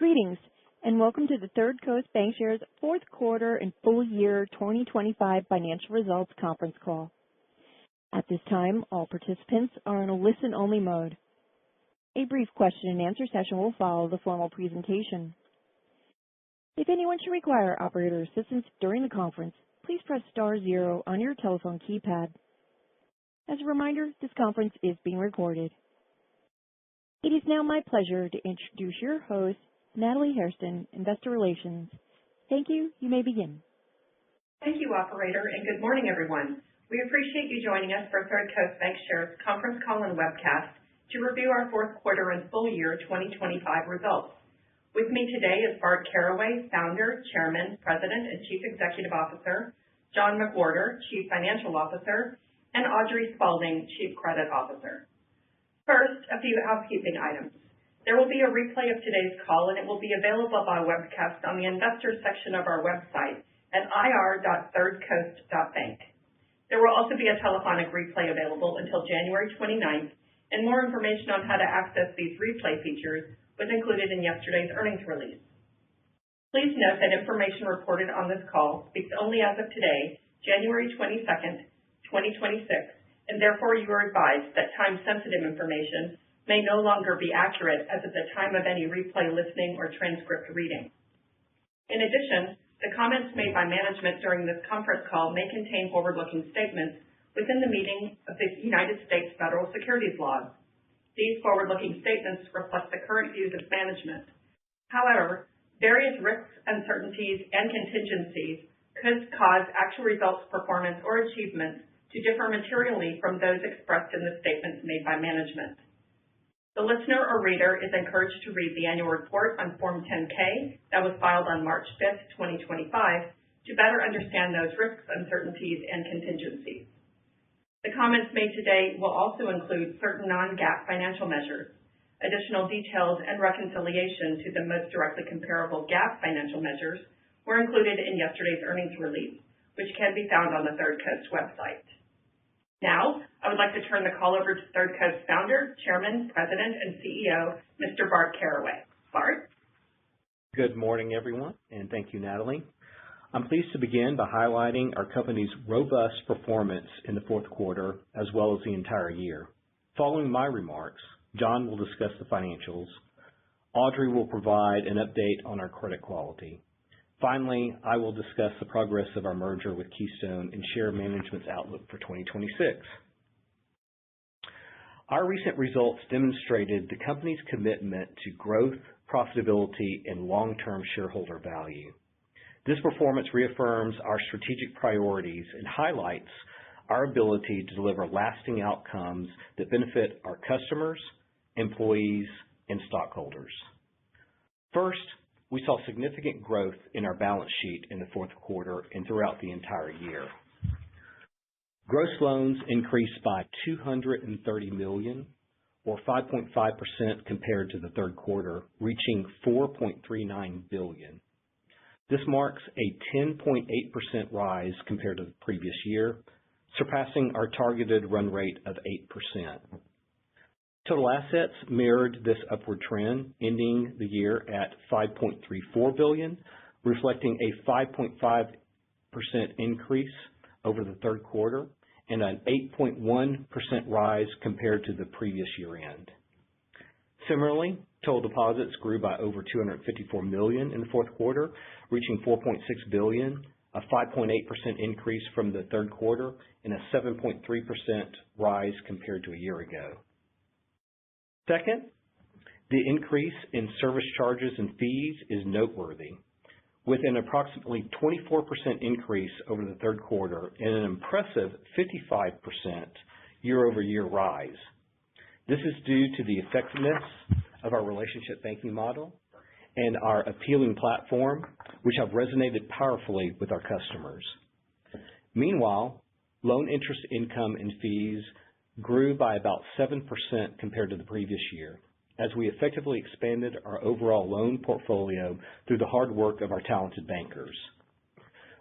Greetings, and welcome to the Third Coast Bancshares fourth quarter and full year 2025 financial results conference call. At this time, all participants are in a listen-only mode. A brief question-and-answer session will follow the formal presentation. If anyone should require operator assistance during the conference, please press star zero on your telephone keypad. As a reminder, this conference is being recorded. It is now my pleasure to introduce your host, Natalie Hairston, Investor Relations. Thank you. You may begin. Thank you, operator, and good morning, everyone. We appreciate you joining us for Third Coast Bancshares conference call and webcast to review our fourth quarter and full year 2025 results. With me today is Bart Caraway, Founder, Chairman, President, and Chief Executive Officer, John McWhorter, Chief Financial Officer, and Audrey Spaulding, Chief Credit Officer. First, a few housekeeping items. There will be a replay of today's call, and it will be available by webcast on the Investors section of our website at ir.thirdcoast.bank. There will also be a telephonic replay available until January 29th, and more information on how to access these replay features was included in yesterday's earnings release. Please note that information reported on this call speaks only as of today, January 22nd, 2026, and therefore you are advised that time-sensitive information may no longer be accurate as of the time of any replay listening or transcript reading. In addition, the comments made by management during this conference call may contain forward-looking statements within the meaning of the United States federal securities laws. These forward-looking statements reflect the current views of management. However, various risks, uncertainties, and contingencies could cause actual results, performance, or achievements to differ materially from those expressed in the statements made by management. The listener or reader is encouraged to read the annual report on Form 10-K that was filed on March 5th, 2025, to better understand those risks, uncertainties, and contingencies. The comments made today will also include certain non-GAAP financial measures. Additional details and reconciliation to the most directly comparable GAAP financial measures were included in yesterday's earnings release, which can be found on the Third Coast website. Now, I would like to turn the call over to Third Coast Founder, Chairman, President, and CEO, Mr. Bart Caraway. Bart? Good morning, everyone, and thank you, Natalie. I'm pleased to begin by highlighting our company's robust performance in the fourth quarter as well as the entire year. Following my remarks, John will discuss the financials. Audrey will provide an update on our credit quality. Finally, I will discuss the progress of our merger with Keystone and share management's outlook for 2026. Our recent results demonstrated the company's commitment to growth, profitability, and long-term shareholder value. This performance reaffirms our strategic priorities and highlights our ability to deliver lasting outcomes that benefit our customers, employees, and stockholders. First, we saw significant growth in our balance sheet in the fourth quarter and throughout the entire year. Gross loans increased by $230 million, or 5.5% compared to the third quarter, reaching $4.39 billion. This marks a 10.8% rise compared to the previous year, surpassing our targeted run rate of 8%. Total assets mirrored this upward trend, ending the year at $5.34 billion, reflecting a 5.5% increase over the third quarter and an 8.1% rise compared to the previous year end. Similarly, total deposits grew by over $254 million in the fourth quarter, reaching $4.6 billion, a 5.8% increase from the third quarter and a 7.3% rise compared to a year ago. Second, the increase in service charges and fees is noteworthy, with an approximately 24% increase over the third quarter and an impressive 55% year-over-year rise. This is due to the effectiveness of our relationship banking model and our appealing platform, which have resonated powerfully with our customers. Meanwhile, loan interest income and fees grew by about 7% compared to the previous year, as we effectively expanded our overall loan portfolio through the hard work of our talented bankers.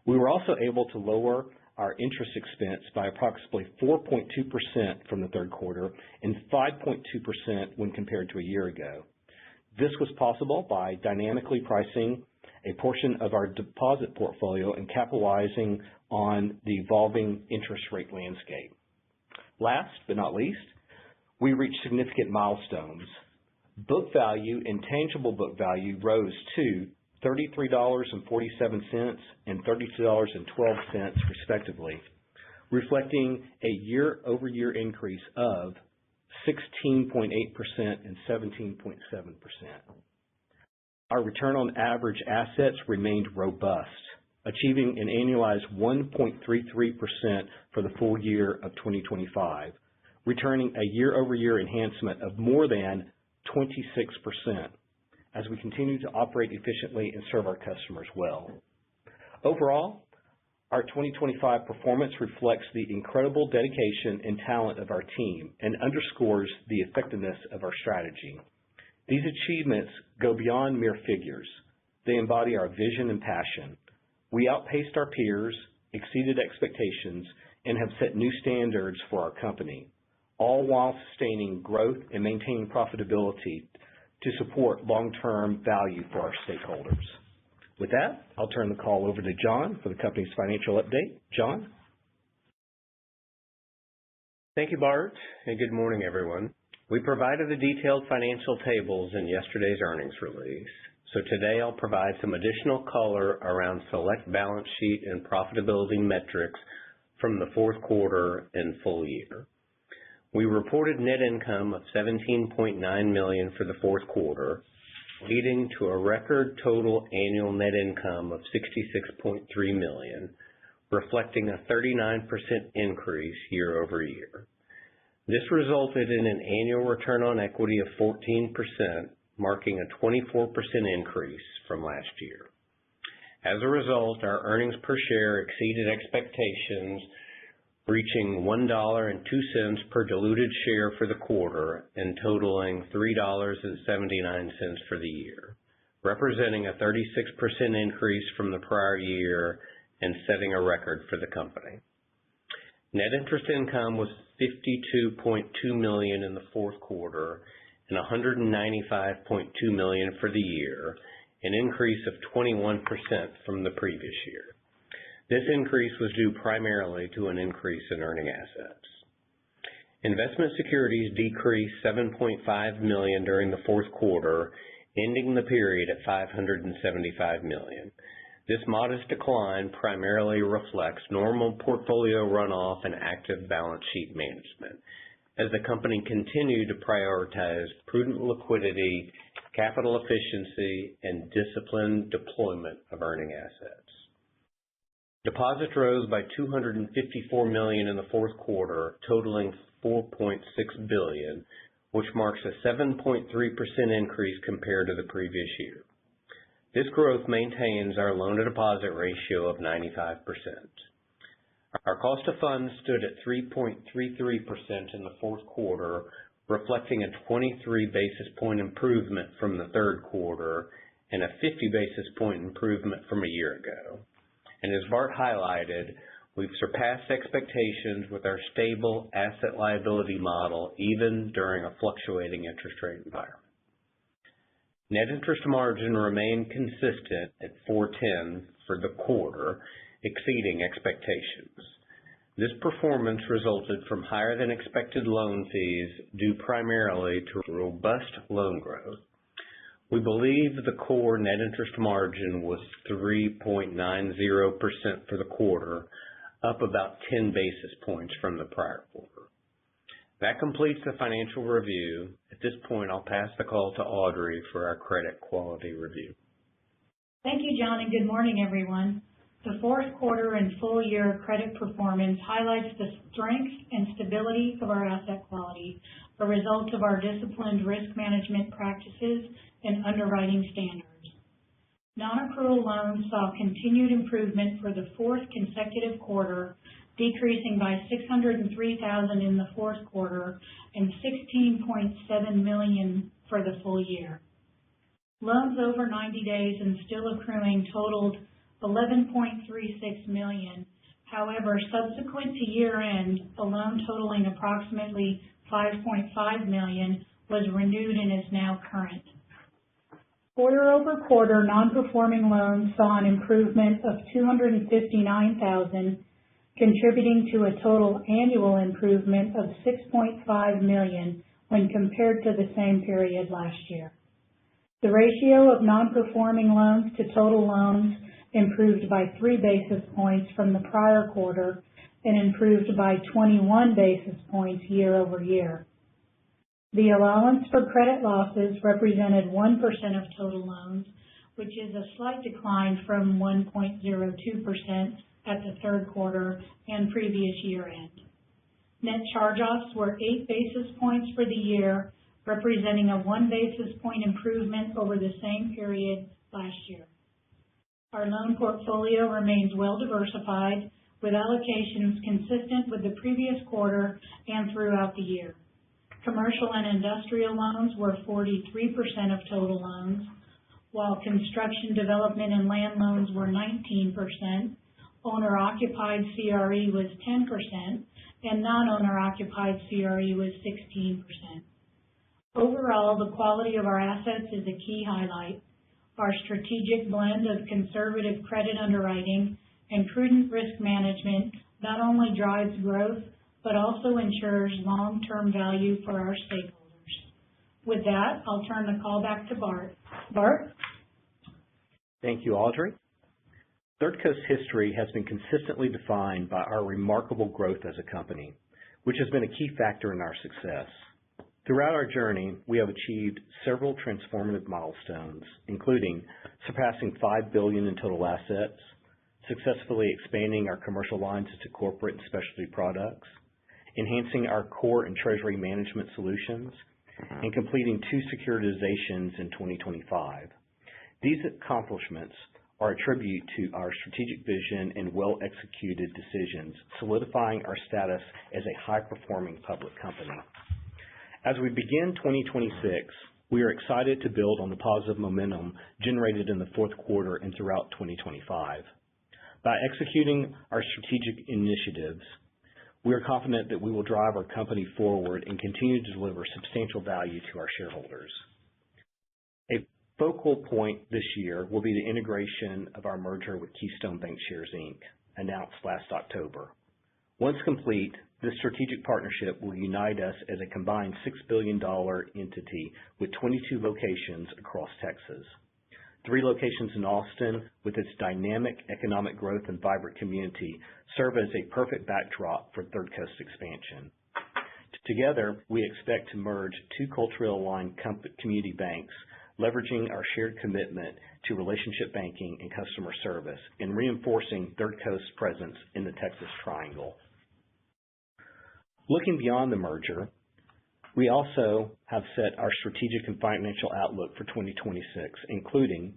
We were also able to lower our interest expense by approximately 4.2% from the third quarter and 5.2% when compared to a year ago. This was possible by dynamically pricing a portion of our deposit portfolio and capitalizing on the evolving interest rate landscape. Last but not least, we reached significant milestones. Book value and tangible book value rose to $33.47 and $32.12 respectively, reflecting a year-over-year increase of 16.8% and 17.7%. Our return on average assets remained robust, achieving an annualized 1.33% for the full year of 2025, returning a year-over-year enhancement of more than 26% as we continue to operate efficiently and serve our customers well. Overall, our 2025 performance reflects the incredible dedication and talent of our team and underscores the effectiveness of our strategy. These achievements go beyond mere figures. They embody our vision and passion. We outpaced our peers, exceeded expectations, and have set new standards for our company, all while sustaining growth and maintaining profitability to support long-term value for our stakeholders. With that, I'll turn the call over to John for the company's financial update. John? Thank you, Bart, and good morning, everyone. We provided the detailed financial tables in yesterday's earnings release, so today I'll provide some additional color around select balance sheet and profitability metrics from the fourth quarter and full year. We reported net income of $17.9 million for the fourth quarter, leading to a record total annual net income of $66.3 million, reflecting a 39% increase year over year. This resulted in an annual return on equity of 14%, marking a 24% increase from last year. As a result, our earnings per share exceeded expectations, reaching $1.02 per diluted share for the quarter and totaling $3.79 for the year, representing a 36% increase from the prior year and setting a record for the company. Net interest income was $52.2 million in the fourth quarter and $195.2 million for the year, an increase of 21% from the previous year. This increase was due primarily to an increase in earning assets. Investment securities decreased $7.5 million during the fourth quarter, ending the period at $575 million. This modest decline primarily reflects normal portfolio runoff and active balance sheet management, as the company continued to prioritize prudent liquidity, capital efficiency, and disciplined deployment of earning assets. Deposits rose by $254 million in the fourth quarter, totaling $4.6 billion, which marks a 7.3% increase compared to the previous year. This growth maintains our loan-to-deposit ratio of 95%. Our cost of funds stood at 3.33% in the fourth quarter, reflecting a 23 basis point improvement from the third quarter and a 50 basis point improvement from a year ago. And as Bart highlighted, we've surpassed expectations with our stable asset liability model even during a fluctuating interest rate environment. Net interest margin remained consistent at 4.10 for the quarter, exceeding expectations. This performance resulted from higher than expected loan fees due primarily to robust loan growth. We believe the core net interest margin was 3.90% for the quarter, up about 10 basis points from the prior quarter. That completes the financial review. At this point, I'll pass the call to Audrey for our credit quality review. Thank you, John, and good morning, everyone. The fourth quarter and full year credit performance highlights the strength and stability of our asset quality, a result of our disciplined risk management practices and underwriting standards. Non-accrual loans saw continued improvement for the fourth consecutive quarter, decreasing by $603,000 in the fourth quarter and $16.7 million for the full year. Loans over 90 days and still accruing totaled $11.36 million. However, subsequent to year-end, a loan totaling approximately $5.5 million was renewed and is now current. Quarter-over-quarter, non-performing loans saw an improvement of $259,000, contributing to a total annual improvement of $6.5 million when compared to the same period last year. The ratio of non-performing loans to total loans improved by 3 basis points from the prior quarter and improved by 21 basis points year over year. The allowance for credit losses represented 1% of total loans, which is a slight decline from 1.02% at the third quarter and previous year end. Net charge-offs were 8 basis points for the year, representing a 1 basis point improvement over the same period last year. Our loan portfolio remains well diversified, with allocations consistent with the previous quarter and throughout the year. Commercial and industrial loans were 43% of total loans, while construction, development, and land loans were 19%, owner-occupied CRE was 10%, and non-owner-occupied CRE was 16%. Overall, the quality of our assets is a key highlight. Our strategic blend of conservative credit underwriting and prudent risk management not only drives growth, but also ensures long-term value for our stakeholders. With that, I'll turn the call back to Bart. Bart? Thank you, Audrey. Third Coast history has been consistently defined by our remarkable growth as a company, which has been a key factor in our success. Throughout our journey, we have achieved several transformative milestones, including surpassing $5 billion in total assets, successfully expanding our commercial lines into corporate and specialty products, enhancing our core and treasury management solutions, and completing 2 securitizations in 2025. These accomplishments are a tribute to our strategic vision and well-executed decisions, solidifying our status as a high-performing public company. As we begin 2026, we are excited to build on the positive momentum generated in the fourth quarter and throughout 2025. By executing our strategic initiatives, we are confident that we will drive our company forward and continue to deliver substantial value to our shareholders. A focal point this year will be the integration of our merger with Keystone Bancshares, Inc., announced last October. Once complete, this strategic partnership will unite us as a combined $6 billion entity with 22 locations across Texas. 3 locations in Austin, with its dynamic economic growth and vibrant community, serve as a perfect backdrop for Third Coast expansion. Together, we expect to merge 2 culturally aligned community banks, leveraging our shared commitment to relationship banking and customer service, and reinforcing Third Coast's presence in the Texas Triangle. Looking beyond the merger, we also have set our strategic and financial outlook for 2026, including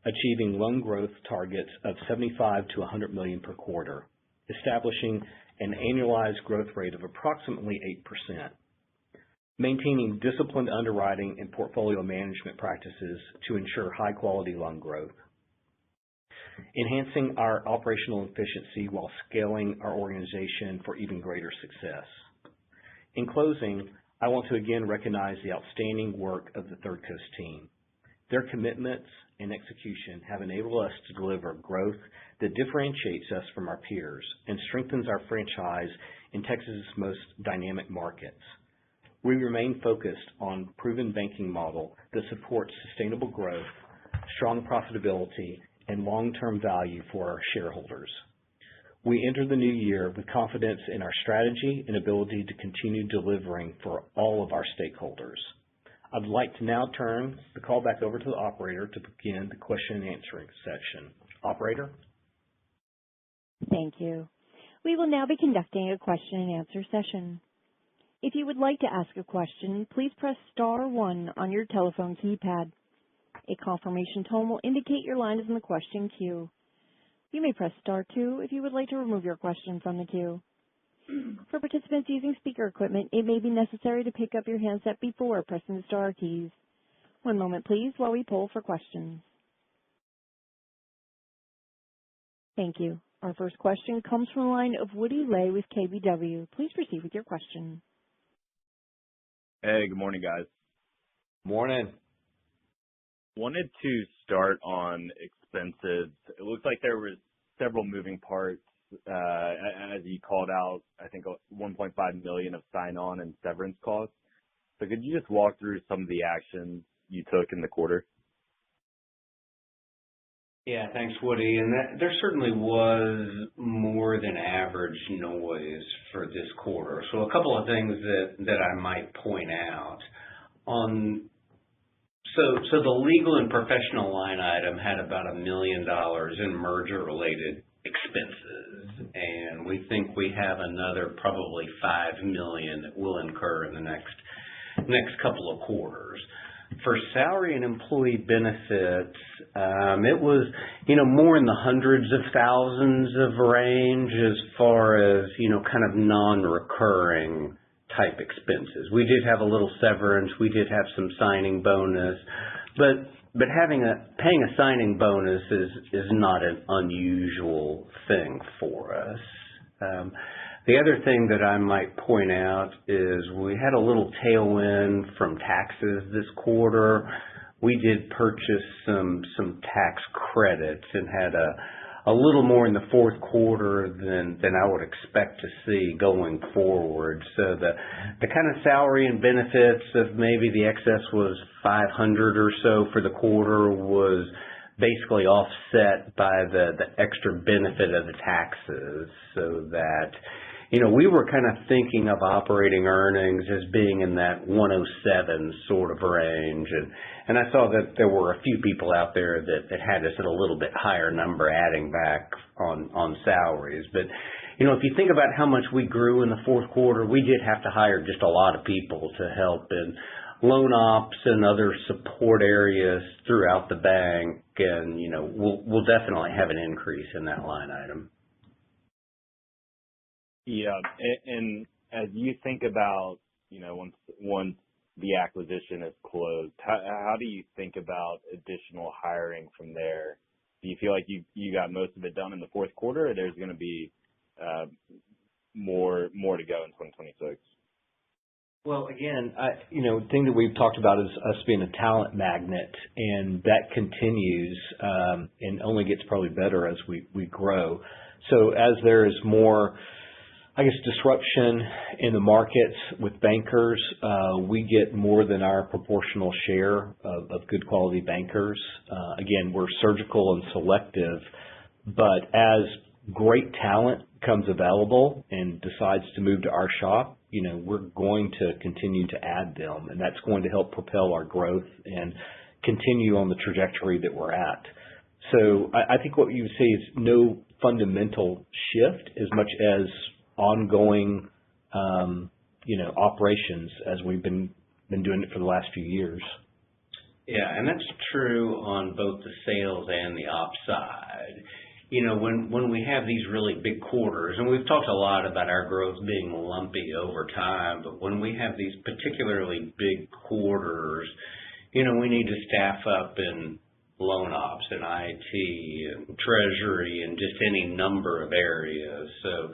achieving loan growth targets of $75 to $100 million per quarter, establishing an annualized growth rate of approximately 8%, maintaining disciplined underwriting and portfolio management practices to ensure high-quality loan growth, enhancing our operational efficiency while scaling our organization for even greater success. In closing, I want to again recognize the outstanding work of the Third Coast team. Their commitments and execution have enabled us to deliver growth that differentiates us from our peers and strengthens our franchise in Texas's most dynamic markets. We remain focused on a proven banking model that supports sustainable growth, strong profitability, and long-term value for our shareholders. We enter the new year with confidence in our strategy and ability to continue delivering for all of our stakeholders. I'd like to now turn the call back over to the operator to begin the question and answering session. Operator? Thank you. We will now be conducting a question and answer session. If you would like to ask a question, please press star 1 on your telephone keypad. A confirmation tone will indicate your line is in the question queue. You may press star 2 if you would like to remove your question from the queue. For participants using speaker equipment, it may be necessary to pick up your handset before pressing the star keys. One moment, please, while we poll for questions. Thank you. Our first question comes from the line of Woody Lay with KBW. Please proceed with your question. Hey, good morning, guys. Morning. Wanted to start on expenses. It looks like there was several moving parts, as you called out, I think $1.5 million of sign-on and severance costs. So could you just walk through some of the actions you took in the quarter? Yeah, thanks, Woody. And there certainly was more than average noise for this quarter. So a couple of things that I might point out. So the legal and professional line item had about $1 million in merger-related expenses, and we think we have another probably $5 million that will incur in the next couple of quarters. For salary and employee benefits, it was, more in the hundreds of thousands of range as far as, kind of non-recurring type expenses. We did have a little severance. We did have some signing bonus, but paying a signing bonus is not an unusual thing for us. The other thing that I might point out is we had a little tailwind from taxes this quarter. We did purchase some tax credits and had a little more in the fourth quarter than I would expect to see going forward. So the kind of salary and benefits of maybe the excess was 500 or so for the quarter was basically offset by the extra benefit of the taxes, so that we were kind of thinking of operating earnings as being in that 107 sort of range. And I saw that there were a few people out there that had us at a little bit higher number adding back on salaries. But, if you think about how much we grew in the fourth quarter, we did have to hire just a lot of people to help in loan ops and other support areas throughout the bank. And, we'll definitely have an increase in that line item. Yeah, and as you think about, once the acquisition is closed, how do you think about additional hiring from there? Do you feel like you got most of it done in the fourth quarter, or there's going to be more to go in 2026? Well, again, the thing that we've talked about is us being a talent magnet, and that continues and only gets probably better as we grow. So as there is more, disruption in the markets with bankers, we get more than our proportional share of good quality bankers. Again, we're surgical and selective, but as great talent comes available and decides to move to our shop, we're going to continue to add them, and that's going to help propel our growth and continue on the trajectory that we're at. So I think what you would say is no fundamental shift as much as ongoing, operations as we've been doing it for the last few years. Yeah, and that's true on both the sales and the ops side. When we have these really big quarters, and we've talked a lot about our growth being lumpy over time, but when we have these particularly big quarters, we need to staff up in loan ops and IT and treasury and just any number of areas. So,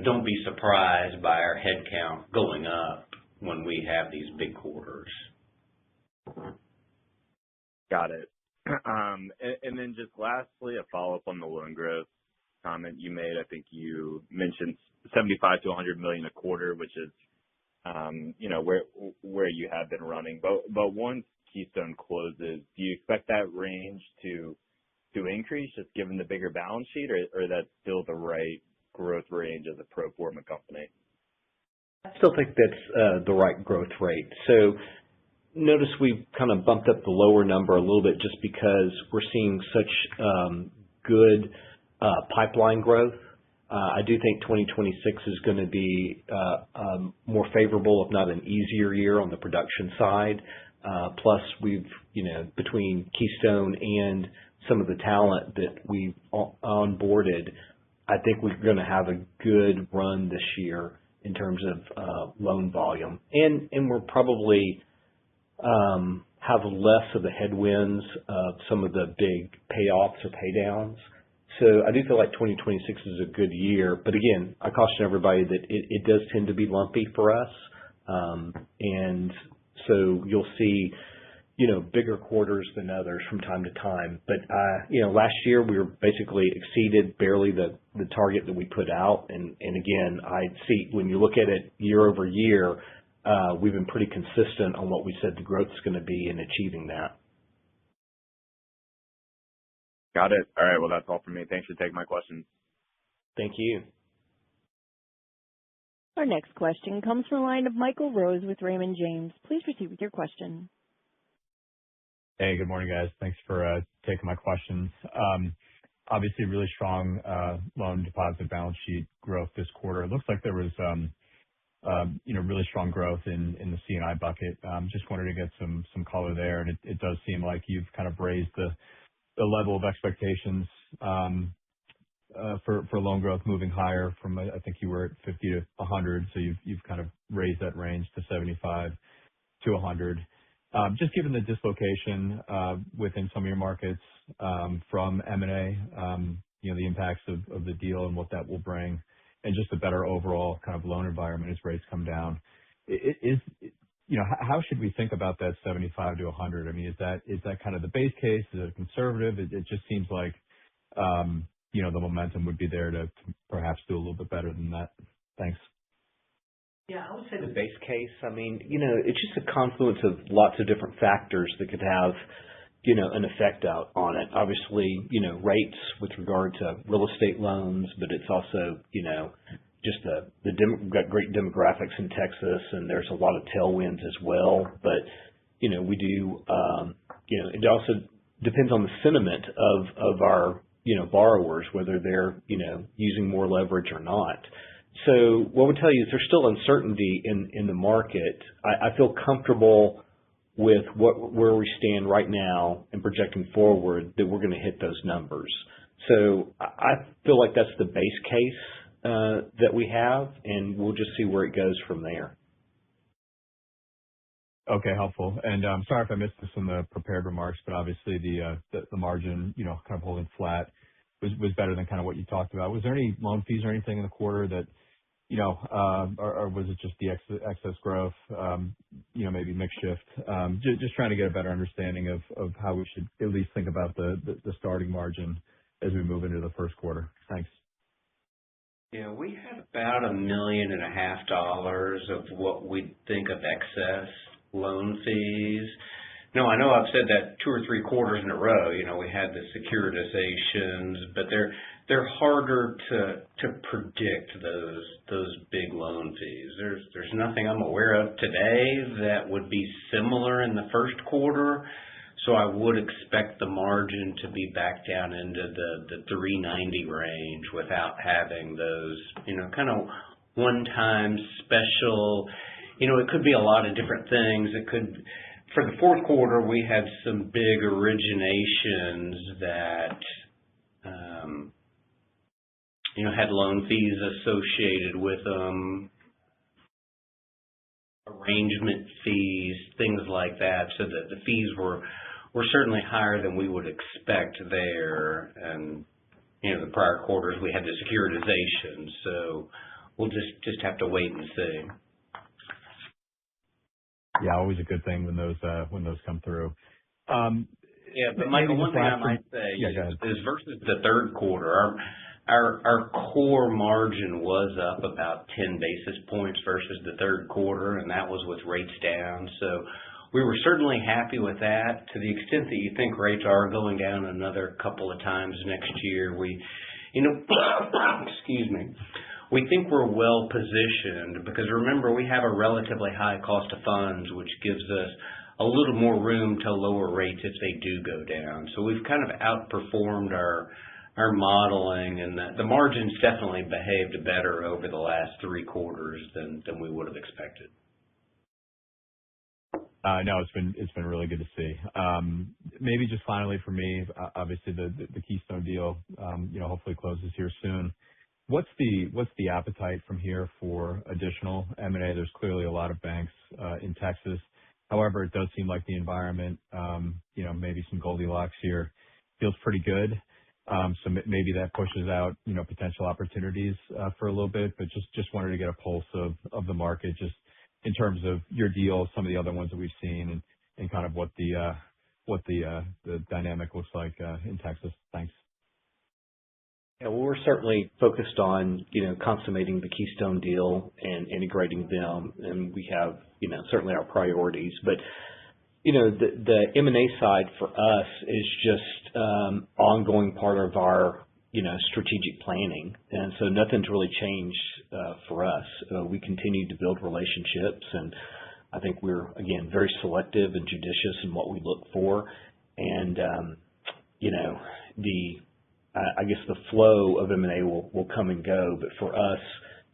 don't be surprised by our head count going up when we have these big quarters. Got it. And then just lastly, a follow-up on the loan growth comment you made. I think you mentioned 75 to 100 million a quarter, which is, where you have been running. But once Keystone closes, do you expect that range to increase just given the bigger balance sheet, or that's still the right growth range as a pro forma company? I still think that's the right growth rate. So notice we've kind of bumped up the lower number a little bit just because we're seeing such good pipeline growth. I do think 2026 is going to be more favorable, if not an easier year on the production side. Plus, we've, between Keystone and some of the talent that we've onboarded, I think we're going to have a good run this year in terms of loan volume. And we're probably have less of the headwinds of some of the big payoffs or paydowns. So I do feel like 2026 is a good year. But again, I caution everybody that it does tend to be lumpy for us. And so you'll see, bigger quarters than others from time to time. But, last year we were basically exceeded barely the target that we put out. And again, I see when you look at it year over year, we've been pretty consistent on what we said the growth is going to be in achieving that. Got it. All right. Well, that's all for me. Thanks for taking my questions. Thank you. Our next question comes from the line of Michael Rose with Raymond James. Please proceed with your question. Hey, good morning, guys. Thanks for taking my questions. Obviously, really strong loan deposit balance sheet growth this quarter. It looks like there was really strong growth in the C&I bucket. Just wanted to get some color there. And it does seem like you've kind of raised the level of expectations for loan growth moving higher from, I think you were at 50 to 100. So you've kind of raised that range to 75 to 100. Just given the dislocation within some of your markets from M&A, the impacts of the deal and what that will bring, and just a better overall kind of loan environment as rates come down. How should we think about that 75 to 100? I mean, is that kind of the base case? Is it conservative? It just seems like the momentum would be there to perhaps do a little bit better than that. Thanks. Yeah, I would say the base case. I mean, it's just a confluence of lots of different factors that could have, an effect out on it. Obviously, rates with regard to real estate loans, but it's also, just we've got great demographics in Texas, and there's a lot of tailwinds as well. But, we do, it also depends on the sentiment of our, borrowers, whether they're, using more leverage or not. So what I would tell you is there's still uncertainty in the market. I feel comfortable with where we stand right now and projecting forward that we're going to hit those numbers. So I feel like that's the base case that we have, and we'll just see where it goes from there. Okay, helpful. And I'm sorry if I missed this in the prepared remarks, but obviously the margin, kind of holding flat was better than kind of what you talked about. Was there any loan fees or anything in the quarter that, or was it just the excess growth, maybe mix shift? Just trying to get a better understanding of how we should at least think about the starting margin as we move into the first quarter. Thanks. Yeah, we had about $1.5 million of what we think of excess loan fees. No, I know I've said that 2 or 3 quarters in a row. We had the securitizations, but they're harder to predict those big loan fees. There's nothing I'm aware of today that would be similar in the first quarter. So I would expect the margin to be back down into the 390 range without having those, kind of one-time special. It could be a lot of different things. For the fourth quarter, we had some big originations that, had loan fees associated with them, arrangement fees, things like that. So the fees were certainly higher than we would expect there. And, the prior quarters we had the securitization. So we'll just have to wait and see. Yeah, always a good thing when those come through. Yeah, but Michael, one thing I might say is versus the third quarter, our core margin was up about 10 basis points versus the third quarter, and that was with rates down. So we were certainly happy with that. To the extent that you think rates are going down another couple of times next year, excuse me. We think we're well positioned because remember, we have a relatively high cost of funds, which gives us a little more room to lower rates if they do go down. So we've kind of outperformed our modeling, and the margins definitely behaved better over the last 3 quarters than we would have expected. No, it's been really good to see. Maybe just finally for me, obviously the Keystone deal, hopefully closes here soon. What's the appetite from here for additional M&A? There's clearly a lot of banks in Texas. However, it does seem like the environment, maybe some Goldilocks here feels pretty good. So maybe that pushes out, potential opportunities for a little bit. But just wanted to get a pulse of the market, just in terms of your deal, some of the other ones that we've seen, and and kind of what the dynamic looks like in Texas. Thanks. Yeah, well, we're certainly focused on, consummating the Keystone deal and integrating them, and we have, certainly our priorities. But, the M&A side for us is just ongoing part of our, strategic planning, and so nothing's really changed for us. We continue to build relationships, and I think we're, again, very selective and judicious in what we look for, and, I guess the flow of M&A will come and go, but for us,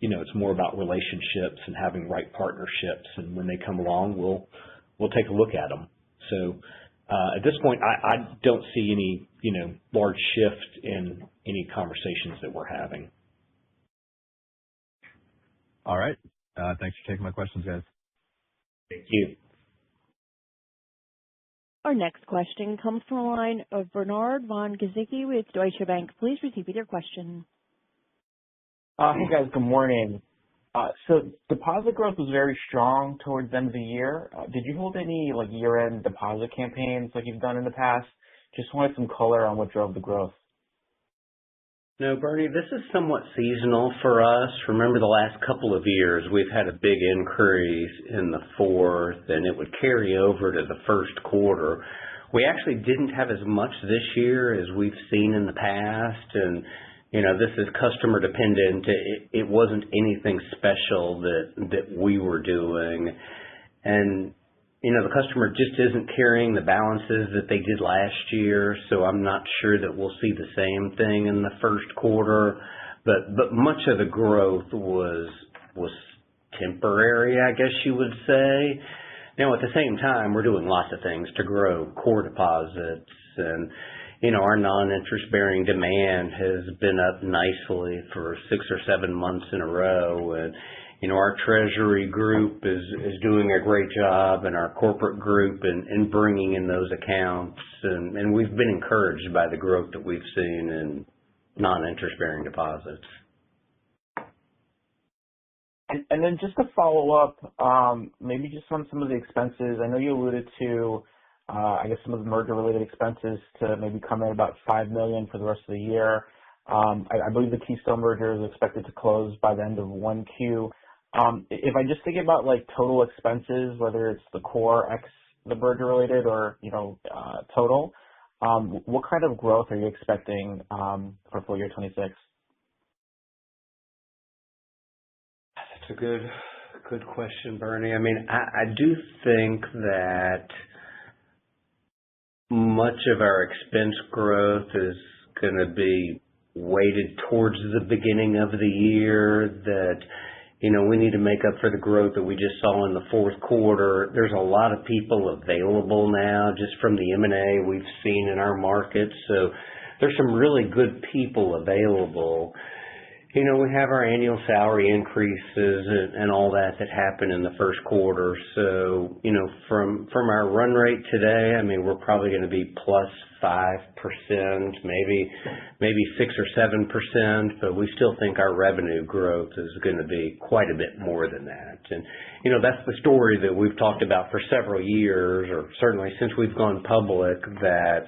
it's more about relationships and having right partnerships, and when they come along, we'll take a look at them. So at this point, I don't see any, large shift in any conversations that we're having. All right. Thanks for taking my questions, guys. Thank you. Our next question comes from the line of Bernard von Gizycki with Deutsche Bank. Please proceed with your question. Hey, guys. Good morning. So deposit growth was very strong towards the end of the year. Did you hold any year-end deposit campaigns like you've done in the past? Just wanted some color on what drove the growth. No, Bernie, this is somewhat seasonal for us. Remember the last couple of years, we've had a big increase in the fourth, and it would carry over to the first quarter. We actually didn't have as much this year as we've seen in the past, and this is customer dependent. It wasn't anything special that we were doing, and the customer just isn't carrying the balances that they did last year, so I'm not sure that we'll see the same thing in the first quarter. But much of the growth was temporary, I guess you would say. Now, at the same time, we're doing lots of things to grow core deposits, and our non-interest-bearing demand has been up nicely for 6 or 7 months in a row, and our treasury group is doing a great job, and our corporate group in bringing in those accounts, and we've been encouraged by the growth that we've seen in non-interest-bearing deposits. And then just to follow up, maybe just on some of the expenses. I know you alluded to, some of the merger-related expenses to maybe come in about $5 million for the rest of the year. I believe the Keystone merger is expected to close by the end of 1Q. If I just think about total expenses, whether it's the core X, the merger-related, or total, what kind of growth are you expecting for full year 26? That's a good question, Bernie. I mean, I do think that much of our expense growth is going to be weighted towards the beginning of the year, that we need to make up for the growth that we just saw in the fourth quarter. There's a lot of people available now just from the M&A we've seen in our market. So there's some really good people available. We have our annual salary increases and all that happen in the first quarter. So, from our run rate today, I mean, we're probably going to be plus 5%, maybe 6 or 7%, but we still think our revenue growth is going to be quite a bit more than that. And, that's the story that we've talked about for several years, or certainly since we've gone public, that,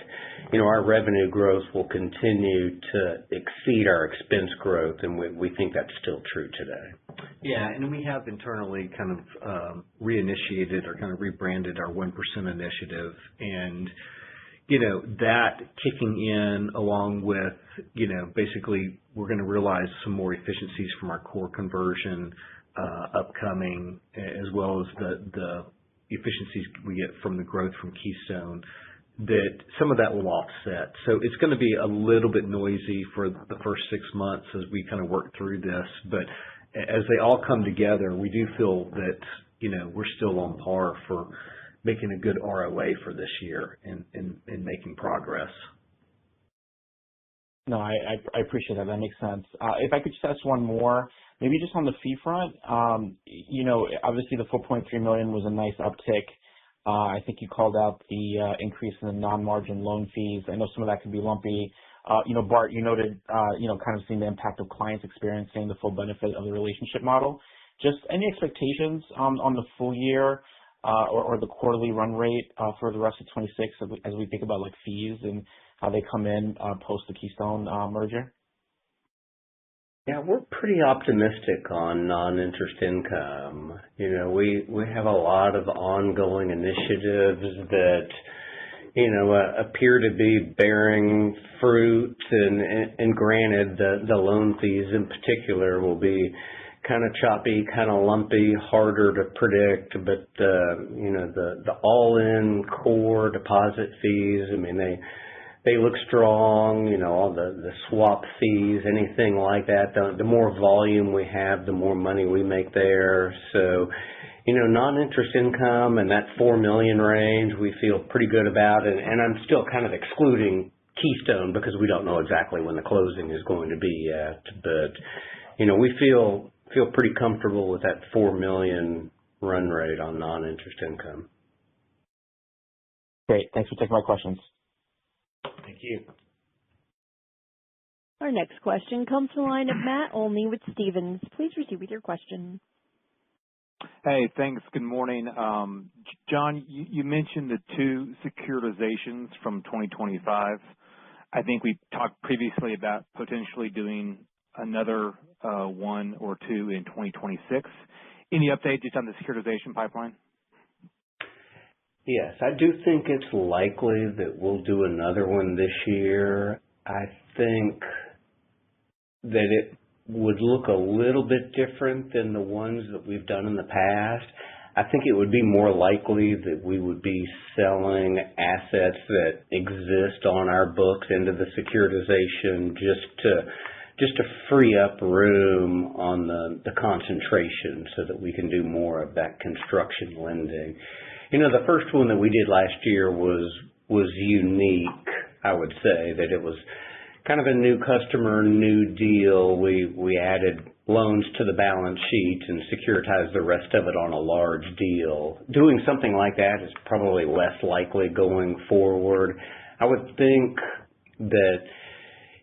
our revenue growth will continue to exceed our expense growth, and we think that's still true today. Yeah, and we have internally kind of reinitiated or kind of rebranded our 1% initiative, and that kicking in along with, basically we're going to realize some more efficiencies from our core conversion upcoming, as well as the efficiencies we get from the growth from Keystone, that some of that will offset. So it's going to be a little bit noisy for the first 6 months as we kind of work through this, but as they all come together, we do feel that, we're still on par for making a good ROA for this year and making progress. No, I appreciate that. That makes sense. If I could just ask one more, maybe just on the fee front, obviously the $4.3 million was a nice uptick. I think you called out the increase in the non-margin loan fees. I know some of that can be lumpy. Bart, you noted, kind of seeing the impact of clients experiencing the full benefit of the relationship model. Just any expectations on the full year or the quarterly run rate for the rest of 26 as we think about like fees and how they come in post the Keystone merger? Yeah, we're pretty optimistic on non-interest income. We have a lot of ongoing initiatives that, appear to be bearing fruit, and granted, the loan fees in particular will be kind of choppy, kind of lumpy, harder to predict, but the all-in core deposit fees, I mean, they look strong, all the swap fees, anything like that. The more volume we have, the more money we make there. So, non-interest income and that $4 million range, we feel pretty good about it. And I'm still kind of excluding Keystone because we don't know exactly when the closing is going to be yet. But, we feel pretty comfortable with that $4 million run rate on non-interest income. Great. Thanks for taking my questions. Thank you. Our next question comes from the line of Matt Olney with Stephens. Please proceed with your question. Hey, thanks. Good morning. John, you mentioned the two securitizations from 2025. I think we talked previously about potentially doing another one or two in 2026. Any update just on the securitization pipeline? Yes, I do think it's likely that we'll do another one this year. I think that it would look a little bit different than the ones that we've done in the past. I think it would be more likely that we would be selling assets that exist on our books into the securitization just to free up room on the concentration so that we can do more of that construction lending. The first one that we did last year was unique, I would say, that it was kind of a new customer, new deal. We added loans to the balance sheet and securitized the rest of it on a large deal. Doing something like that is probably less likely going forward. I would think that,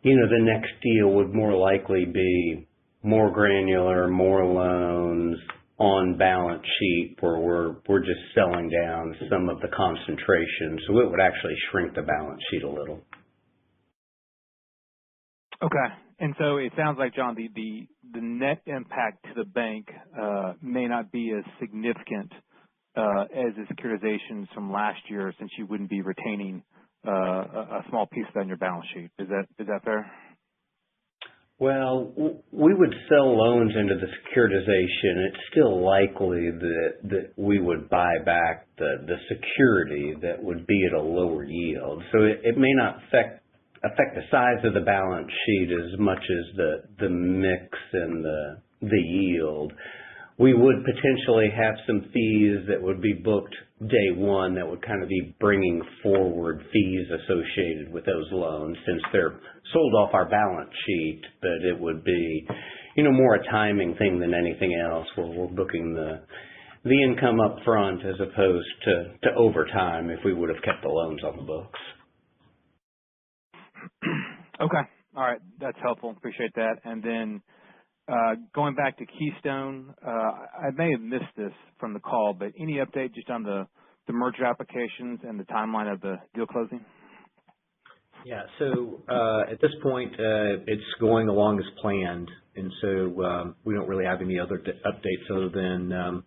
the next deal would more likely be more granular, more loans on balance sheet where we're just selling down some of the concentration. So it would actually shrink the balance sheet a little. Okay. And so it sounds like, John, the net impact to the bank may not be as significant as the securitizations from last year, since you wouldn't be retaining a small piece of that on your balance sheet. Is that fair? Well, we would sell loans into the securitization. It's still likely that we would buy back the security that would be at a lower yield. So it may not affect the size of the balance sheet as much as the mix and the yield. We would potentially have some fees that would be booked day one that would kind of be bringing forward fees associated with those loans since they're sold off our balance sheet, but it would be, more a timing thing than anything else where we're booking the income up front as opposed to over time if we would have kept the loans on the books. Okay. All right. That's helpful. Appreciate that. And then going back to Keystone, I may have missed this from the call, but any update just on the merger applications and the timeline of the deal closing? Yeah. So at this point, it's going along as planned, and so we don't really have any other updates other than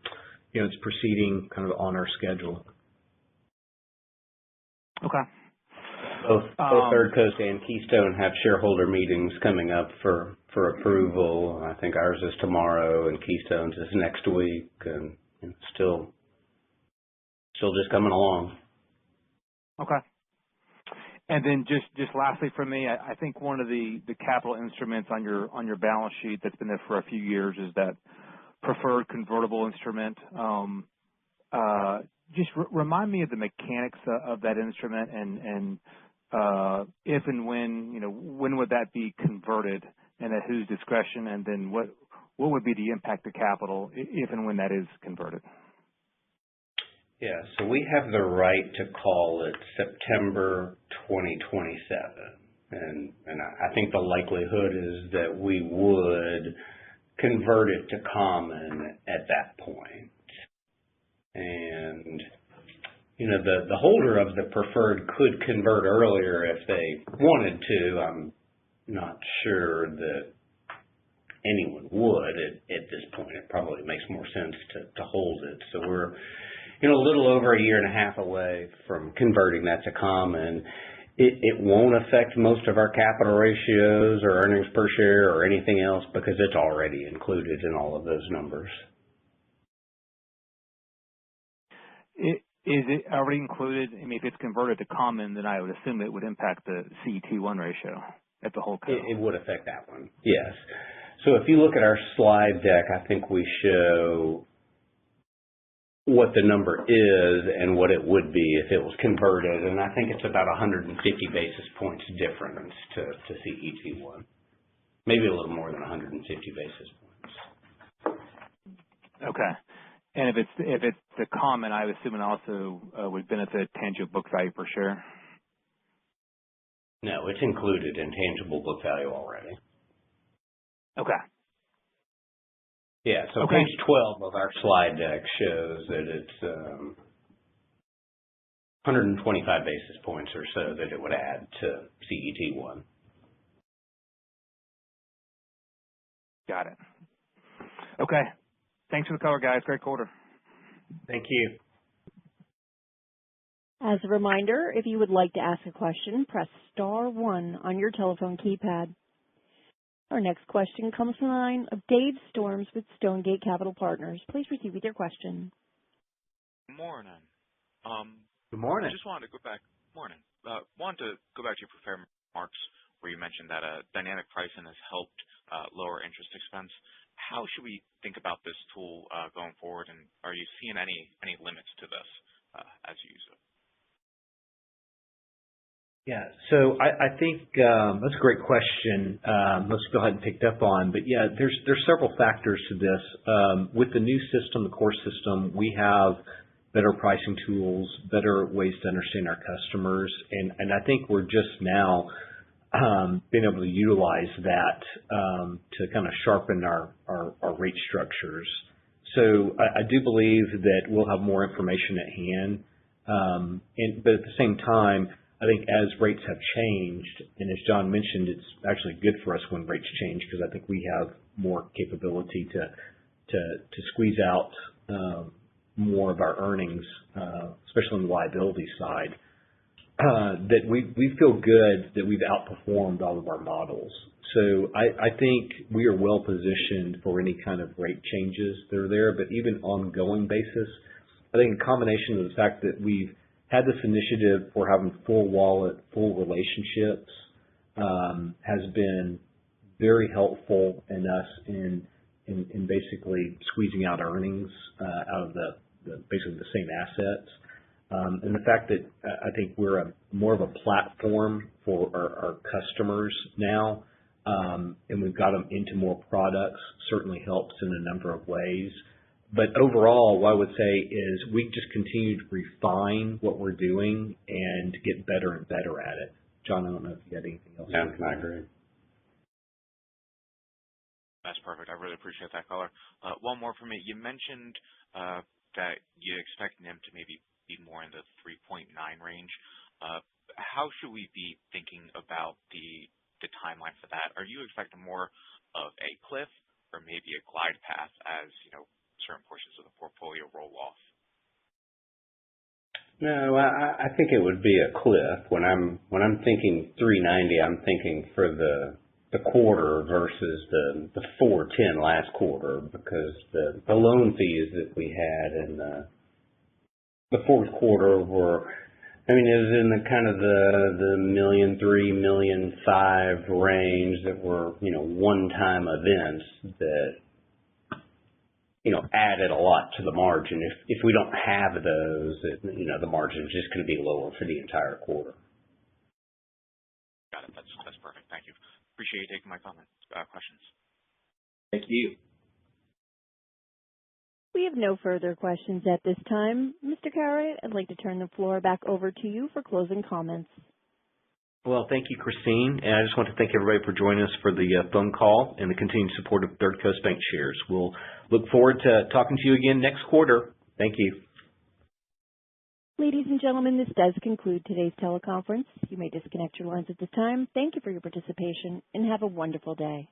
it's proceeding kind of on our schedule. Okay. Both Third Coast and Keystone have shareholder meetings coming up for approval. I think ours is tomorrow and Keystone's is next week, and still just coming along. Okay. And then just lastly for me, I think one of the capital instruments on your balance sheet that's been there for a few years is that preferred convertible instrument. Just remind me of the mechanics of that instrument and if and when would that be converted and at whose discretion, and then what would be the impact to capital if and when that is converted? Yeah, so we have the right to call it September 2027, and I think the likelihood is that we would convert it to common at that point. And, the holder of the preferred could convert earlier if they wanted to. I'm not sure that anyone would at this point. It probably makes more sense to hold it. So we're, a little over a year and a half away from converting that to common. It won't affect most of our capital ratios or earnings per share or anything else because it's already included in all of those numbers. Is it already included? I mean, if it's converted to common, then I would assume it would impact the CET1 ratio at the whole company. It would affect that one, yes. So if you look at our slide deck, I think we show what the number is and what it would be if it was converted, and I think it's about 150 basis points difference to CET1. Maybe a little more than 150 basis points. Okay. And if it's the common, I would assume it also would benefit tangible book value per share? No, it's included in tangible book value already. Okay. Yeah, so okay. Page 12 of our slide deck shows that it's 125 basis points or so that it would add to CET1. Got it. Okay. Thanks for the color, guys. Great quarter. Thank you. As a reminder, if you would like to ask a question, press star 1 on your telephone keypad. Our next question comes from the line of Dave Storms with Stonegate Capital Partners. Please proceed with your question. Good morning. Good morning. I just wanted to go back. Morning. Wanted to go back to your prepared remarks where you mentioned that dynamic pricing has helped lower interest expense. How should we think about this tool going forward, and are you seeing any limits to this as you use it? Yeah, so I think that's a great question. Let's go ahead and pick up on. But yeah, there's several factors to this. With the new system, the core system, we have better pricing tools, better ways to understand our customers, and I think we're just now being able to utilize that to kind of sharpen our rate structures. So I do believe that we'll have more information at hand, but at the same time, I think as rates have changed, and as John mentioned, it's actually good for us when rates change because I think we have more capability to squeeze out more of our earnings, especially on the liability side. That we feel good that we've outperformed all of our models. So I think we are well positioned for any kind of rate changes that are there, but even ongoing basis, I think a combination of the fact that we've had this initiative for having full wallet, full relationships has been very helpful in us in basically squeezing out earnings out of basically the same assets. And the fact that I think we're more of a platform for our customers now, and we've got them into more products, certainly helps in a number of ways. But overall, what I would say is we just continue to refine what we're doing and get better and better at it. John, I don't know if you had anything else. Yeah, I agree. That's perfect. I really appreciate that color. One more for me. You mentioned that you expect NIM to maybe be more in the 3.9 range. How should we be thinking about the timeline for that? Are you expecting more of a cliff or maybe a glide path as certain portions of the portfolio roll off? No, I think it would be a cliff. When I'm thinking 390, I'm thinking for the quarter versus the 410 last quarter, because the loan fees that we had in the fourth quarter were, it was in the kind of the $1.3 million, $1.5 million range that were one-time events that added a lot to the margin. If we don't have those, the margin is just going to be lower for the entire quarter. Got it. That's perfect. Thank you. Appreciate you taking my questions. Thank you. We have no further questions at this time. Mr. Carrot, I'd like to turn the floor back over to you for closing comments. Well, thank you, Christine. And I just want to thank everybody for joining us for the phone call and the continued support of Third Coast Bancshares. We'll look forward to talking to you again next quarter. Thank you. Ladies and gentlemen, this does conclude today's teleconference. You may disconnect your lines at this time. Thank you for your participation, and have a wonderful day.